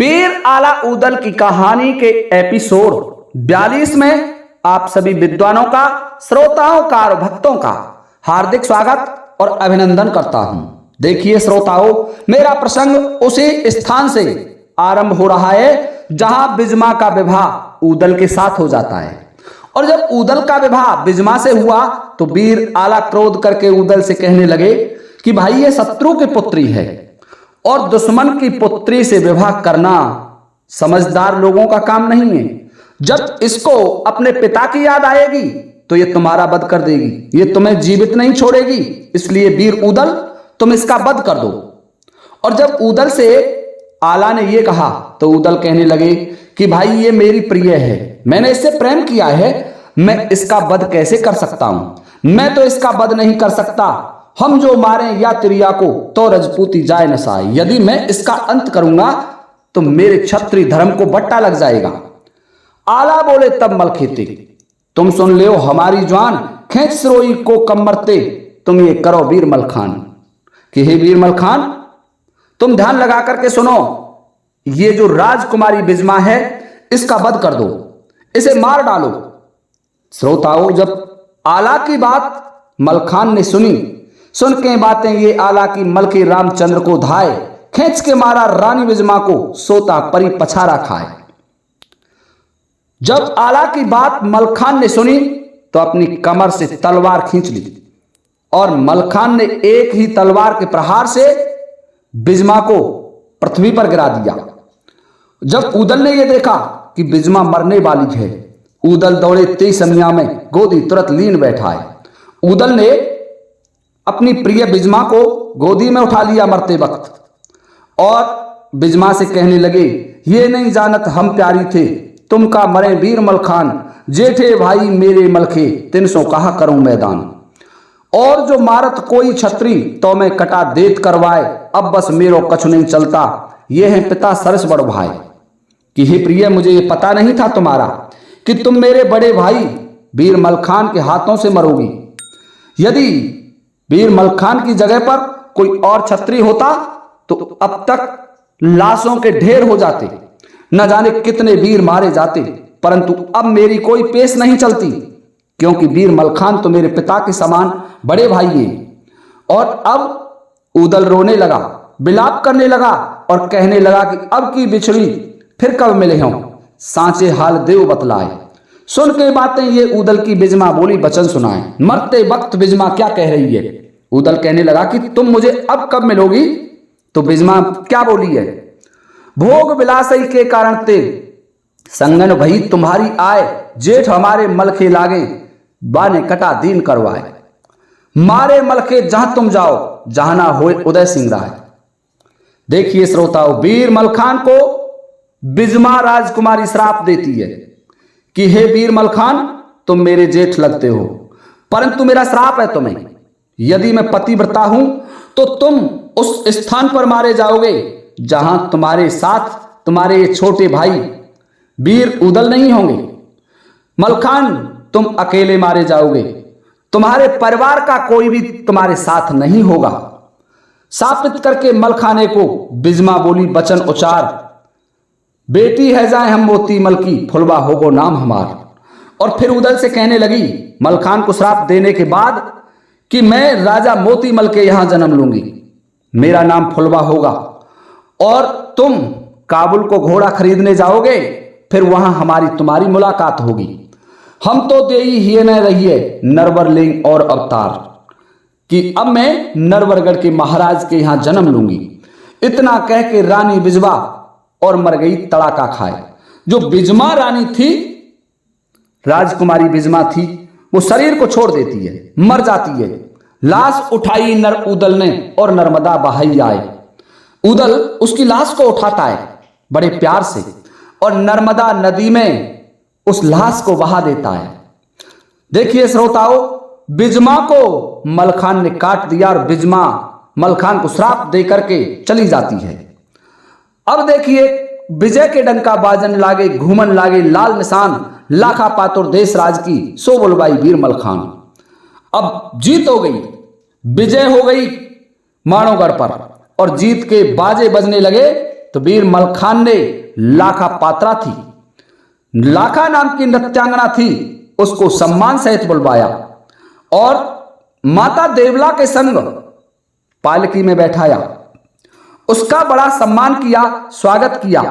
बीर आला ऊदल की कहानी के एपिसोड 42 में आप सभी विद्वानों का, श्रोताओं का और भक्तों का हार्दिक स्वागत और अभिनंदन करता हूं। देखिए श्रोताओं, मेरा प्रसंग उसी स्थान से आरंभ हो रहा है जहां बिजमा का विवाह ऊदल के साथ हो जाता है। और जब ऊदल का विवाह बिजमा से हुआ तो बीर आला क्रोध करके ऊदल से कहने लगे कि भाई ये शत्रु की पुत्री है और दुश्मन की पुत्री से विवाह करना समझदार लोगों का काम नहीं है। जब इसको अपने पिता की याद आएगी तो ये तुम्हारा वध कर देगी, ये तुम्हें जीवित नहीं छोड़ेगी। इसलिए वीर ऊदल, तुम इसका वध कर दो। और जब ऊदल से आला ने यह कहा तो ऊदल कहने लगे कि भाई ये मेरी प्रिय है, मैंने इससे प्रेम किया है, मैं इसका वध कैसे कर सकता हूं? मैं तो इसका वध नहीं कर सकता। हम जो मारे या तिरिया को तो रजपूती जाए न साए। यदि मैं इसका अंत करूंगा तो मेरे क्षत्रिय धर्म को बट्टा लग जाएगा। आला बोले तब मलखेते, तुम सुन ले हमारी जवान, खेच सिरोई को कमरते, तुम ये करो वीर मलखान। कि हे वीर मलखान, तुम ध्यान लगा करके सुनो, ये जो राजकुमारी बिजमा है इसका वध कर दो, इसे मार डालो। श्रोताओं, जब आला की बात मलखान ने सुनी, सुन के बातें ये आला की मलके रामचंद्र को धाए, खींच के मारा रानी बिजमा को, सोता परी पछारा खाए। जब आला की बात मलखान ने सुनी तो अपनी कमर से तलवार खींच ली और मलखान ने एक ही तलवार के प्रहार से बिजमा को पृथ्वी पर गिरा दिया। जब ऊदल ने यह देखा कि बिजमा मरने वाली है, ऊदल दौड़े तेज समिया में, गोदी तुरंत लीन बैठा है। ऊदल ने अपनी प्रिय बिजमा को गोदी में उठा लिया मरते वक्त और बिजमा से कहने लगे, ये नहीं जानत हम प्यारी थे, तुम का मरे वीर मलखान, जेठे भाई मेरे मलखे, 300 कहा करूं मैदान। और जो मारत कोई छत्री तो मैं कटा देत करवाए, अब बस मेरो कछु नहीं चलता, ये है पिता सरस बड़ भाई। कि हे प्रिय, मुझे ये पता नहीं था तुम्हारा कि तुम मेरे बड़े भाई वीर मलखान के हाथों से मरोगी। यदि वीर मलखान की जगह पर कोई और छत्री होता तो अब तक लाशों के ढेर हो जाते, न जाने कितने वीर मारे जाते, परंतु अब मेरी कोई पेश नहीं चलती, क्योंकि वीर मलखान तो मेरे पिता के समान बड़े भाई हैं। और अब ऊदल रोने लगा, विलाप करने लगा और कहने लगा कि अब की बिछड़ी फिर कब मिले हों, सांचे हाल देव बतलाए। सुन के बातें ये ऊदल की बिजमा बोली वचन सुनाए। मरते वक्त बिजमा क्या कह रही है? ऊदल कहने लगा कि तुम मुझे अब कब मिलोगी? तो बिजमा क्या बोली है? भोग विलासई के कारण ते संगन भई तुम्हारी आए, जेठ हमारे मलखे लागे, बाने कटा दीन करवाए। मारे मलखे जहां तुम जाओ, जहां ना होए उदय सिंह राय। देखिए श्रोताओं, वीर मलखान को बिजमा राजकुमारी श्राप देती है कि हे वीर मलखान, तुम मेरे जेठ लगते हो, परंतु मेरा श्राप है तुम्हें, यदि मैं पतिव्रता हूं तो तुम उस स्थान पर मारे जाओगे जहां तुम्हारे साथ तुम्हारे छोटे भाई वीर ऊदल नहीं होंगे। मलखान, तुम अकेले मारे जाओगे, तुम्हारे परिवार का कोई भी तुम्हारे साथ नहीं होगा। शापित करके मलखाने को बिजमा बोली वचन उचार, बेटी है जाए हम मोती मलकी, फुलवा होगो नाम हमार। और फिर ऊदल से कहने लगी मलखान को श्राप देने के बाद कि मैं राजा मोती मल के यहां जन्म लूंगी, मेरा नाम फुलवा होगा और तुम काबुल को घोड़ा खरीदने जाओगे, फिर वहां हमारी तुम्हारी मुलाकात होगी। हम तो दे ही न रहिए नरवर लिंग और अवतार, कि अब मैं नरवरगढ़ के महाराज के यहां जन्म लूंगी। इतना कह के रानी बिजवा और मर गई तड़ाका खाए। जो बिजमा रानी थी, राजकुमारी बिजमा थी, वो शरीर को छोड़ देती है, मर जाती है। लाश उठाई नर ऊदल ने और नर्मदा बहाई आए। ऊदल उसकी लाश को उठाता है बड़े प्यार से और नर्मदा नदी में उस लाश को बहा देता है। देखिए श्रोताओं, बिजमा को मलखान ने काट दिया और बिजमा मलखान को श्राप दे करके चली जाती है। अब देखिए, विजय के डंका बाजन लागे, घूमन लागे लाल निशान, लाखा पातुर देश राज की, सो बोलबाई वीर मलखान। अब जीत हो गई, विजय हो गई मानोगढ़ पर और जीत के बाजे बजने लगे तो वीर मलखान ने लाखा पात्रा थी, लाखा नाम की नृत्यांगना थी, उसको सम्मान सहित बुलवाया और माता देवला के संग पालकी में बैठाया, उसका बड़ा सम्मान किया, स्वागत किया।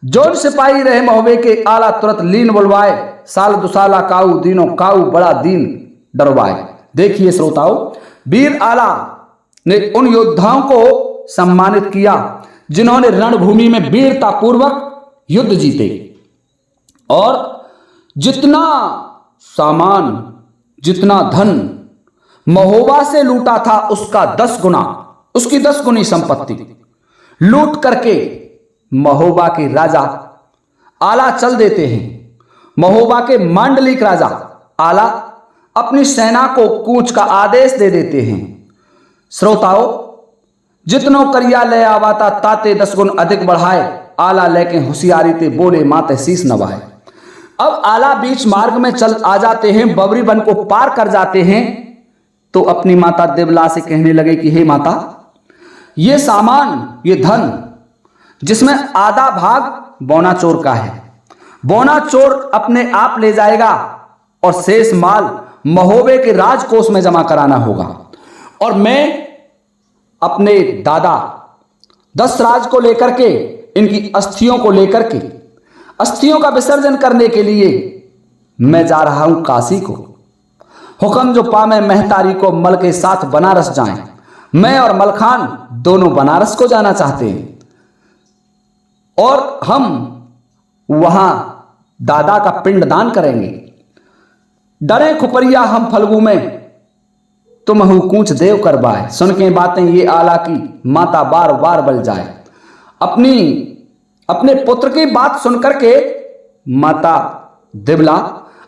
जोन सिपाही रहे महोबे के आला तुरंत लीन बुलवाए, साल दुसाला काऊ दीनों काऊ बड़ा दीन डरवाए। देखिए श्रोताओं, वीर आला ने उन योद्धाओं को सम्मानित किया जिन्होंने रणभूमि में वीरता पूर्वक युद्ध जीते और जितना सामान, जितना धन महोबा से लूटा था उसका 10 गुना, उसकी 10 गुनी संपत्ति लूट करके महोबा के राजा आला चल देते हैं। महोबा के मांडलिक राजा आला अपनी सेना को कूच का आदेश दे देते हैं। श्रोताओं, जितनो करिया ले आवाता ताते 10 गुण अधिक बढ़ाए, आला लेके होशियारी ते बोले माते शीस नवाए। अब आला बीच मार्ग में चल आ जाते हैं, बबरी वन को पार कर जाते हैं, तो अपनी माता देवला से कहने लगे कि हे माता, ये सामान, ये धन जिसमें आधा भाग बौना चोर का है, बौना चोर अपने आप ले जाएगा और शेष माल महोबे के राजकोष में जमा कराना होगा और मैं अपने दादा दशराज को लेकर के, इनकी अस्थियों को लेकर के, अस्थियों का विसर्जन करने के लिए मैं जा रहा हूं काशी को। हुक्म जो पामे महतारी को मल के साथ बनारस जाएं। मैं और मलखान दोनों बनारस को जाना चाहते हैं और हम वहां दादा का पिंडदान करेंगे। डरे खुपरिया हम फल्गु में, तुम हु कूच देव करवाए। सुन के बातें ये आला की माता बार बार बल जाए। अपने पुत्र की बात सुनकर के माता देवला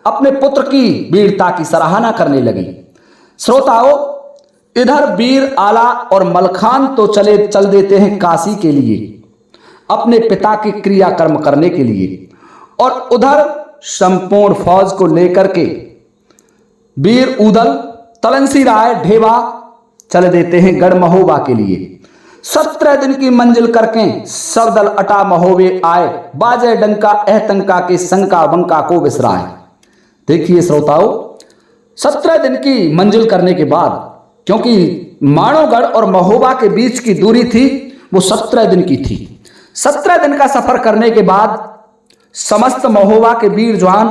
अपने पुत्र की वीरता की सराहना करने लगी। श्रोताओं, इधर वीर आला और मलखान तो चल देते हैं काशी के लिए, अपने पिता के क्रियाकर्म करने के लिए, और उधर संपूर्ण फौज को लेकर के वीर उदल, तलनसी राय, ढेवा चल देते हैं गढ़ महोबा के लिए। 17 दिन की मंजिल करके सब दल अटा महोबे आए, बाजे डंका एहतंका के शंका वंका को विसराए। देखिए श्रोताओं, 17 दिन की मंजिल करने के बाद, क्योंकि माणोगढ़ और महोबा के बीच की दूरी थी वो 17 दिन की थी। 17 दिन का सफर करने के बाद समस्त महोबा के वीर जवान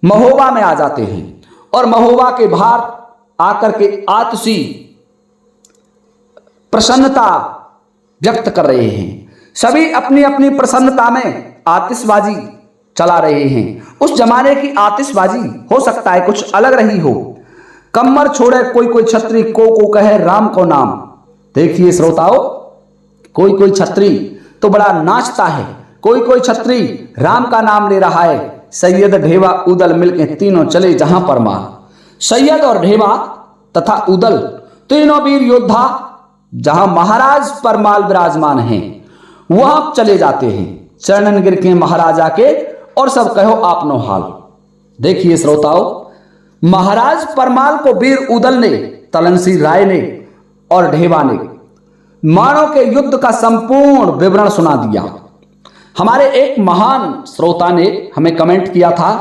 महोबा में आ जाते हैं और महोबा के बाहर आकर के आतशी प्रसन्नता व्यक्त कर रहे हैं। सभी अपनी अपनी प्रसन्नता में आतिशबाजी चला रहे हैं। उस जमाने की आतिशबाजी हो सकता है कुछ अलग रही हो। कम्मर छोड़े कोई छत्री को कहे राम को नाम। देखिए श्रोताओं, कोई छत्री तो बड़ा नाचता है, कोई छत्री राम का नाम ले रहा है। सैयद, ढेवा, उदल मिलके तीनों चले जहां पर मार। सैयद और ढेवा तथा उदल तीनों वीर योद्धा जहां महाराज परमाल विराजमान हैं वहां चले जाते हैं चरणन गिर के महाराजा के, और सब कहो आपनो हाल। देखिए श्रोताओं, महाराज परमाल को वीर उदल ने, तलनसी राय ने और ढेवा ने माणों के युद्ध का संपूर्ण विवरण सुना दिया। हमारे एक महान श्रोता ने हमें कमेंट किया था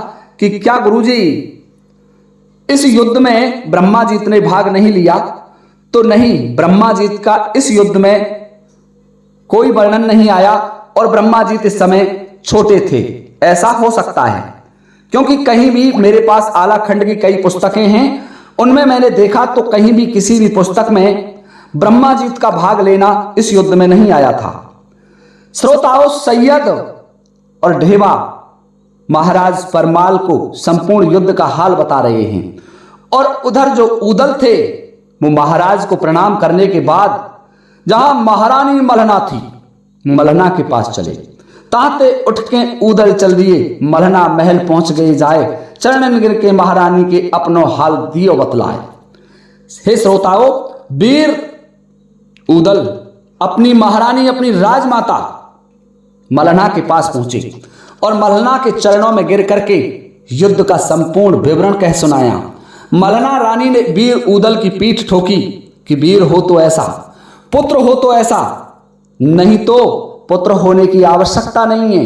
कि क्या गुरुजी इस युद्ध में ब्रह्माजीत ने भाग नहीं लिया? तो नहीं, ब्रह्माजीत का इस युद्ध में कोई वर्णन नहीं आया और ब्रह्माजीत इस समय छोटे थे। ऐसा हो सकता है क्योंकि कहीं भी, मेरे पास आला खंड की कई पुस्तकें हैं, उनमें मैंने देखा तो कहीं भी किसी भी पुस्तक में ब्रह्माजीत का भाग लेना इस युद्ध में नहीं आया था। श्रोताओं, सैयद और ढेवा महाराज परमाल को संपूर्ण युद्ध का हाल बता रहे हैं और उधर जो उदल थे वो महाराज को प्रणाम करने के बाद जहां महारानी मलहना थी, मलहना के पास चले। ताते उठ के उदल चल दिए, मलहना महल पहुंच गए जाए, चरणन गिर के महारानी के अपनो हाल दियो बतलाए। हे श्रोताओं, वीर उदल अपनी महारानी, अपनी राजमाता मलहना के पास पहुंचे और मलहना के चरणों में गिर करके युद्ध का संपूर्ण विवरण कह सुनाया। मलहना रानी ने वीर उदल की पीठ ठोकी कि वीर हो तो ऐसा, पुत्र हो तो ऐसा, नहीं तो पुत्र होने की आवश्यकता नहीं है।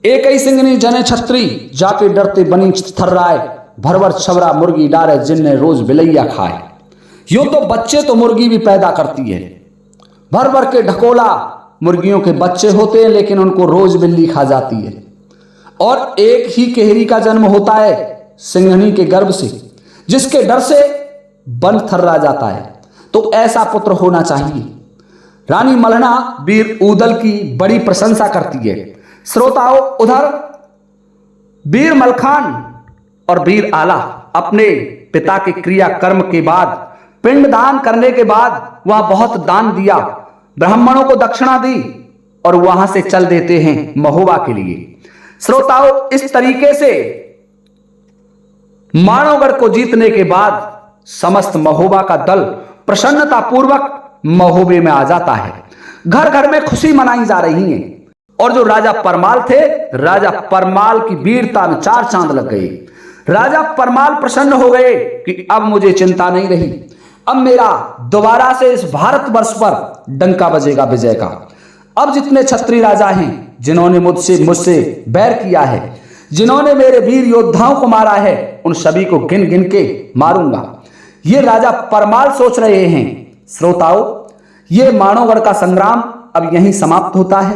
एक ही सिंगनी जने छत्री, जाके डरते बनी थर्राए, भरभर छबरा मुर्गी डारे जिनने रोज बिलैया खाए। यूं तो बच्चे तो मुर्गी भी पैदा करती है, भर भर के ढकोला मुर्गियों के बच्चे होते हैं, लेकिन उनको रोज बिल्ली खा जाती है। और एक ही केहरी का जन्म होता है सिंघनी के गर्भ से, जिसके डर से वन थर्रा जाता है। तो ऐसा पुत्र होना चाहिए। रानी मल्हना वीर ऊदल की बड़ी प्रशंसा करती है। श्रोताओं, उधर वीर मलखान और वीर आला अपने पिता के क्रिया कर्म के बाद, पिंडदान करने के बाद वह बहुत दान दिया, ब्राह्मणों को दक्षिणा दी और वहां से चल देते हैं महोबा के लिए। श्रोताओं, इस तरीके से मानवगढ़ को जीतने के बाद समस्त महोबा का दल प्रसन्नता पूर्वक महोबे में आ जाता है। घर घर में खुशी मनाई जा रही है। और जो राजा परमाल थे, राजा परमाल की वीरता में 4 चांद लग गए। राजा परमाल प्रसन्न हो गए कि अब मुझे चिंता नहीं रही, अब मेरा दोबारा से इस भारतवर्ष पर डंका बजेगा विजय का। अब जितने क्षत्रिय राजा हैं जिन्होंने मुझसे बैर किया है, जिन्होंने मेरे वीर योद्धाओं को मारा है, उन सभी को गिन गिन के मारूंगा। ये राजा परमाल सोच रहे हैं। श्रोताओं, ये मानवगढ़ का संग्राम अब यहीं समाप्त होता है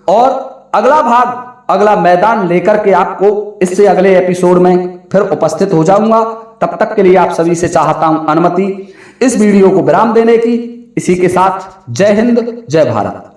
और अगला भाग, अगला मैदान लेकर के आपको इससे अगले एपिसोड में फिर उपस्थित हो जाऊंगा। तब तक के लिए आप सभी से चाहता हूं अनुमति इस वीडियो को विराम देने की। इसी के साथ जय हिंद, जय भारत।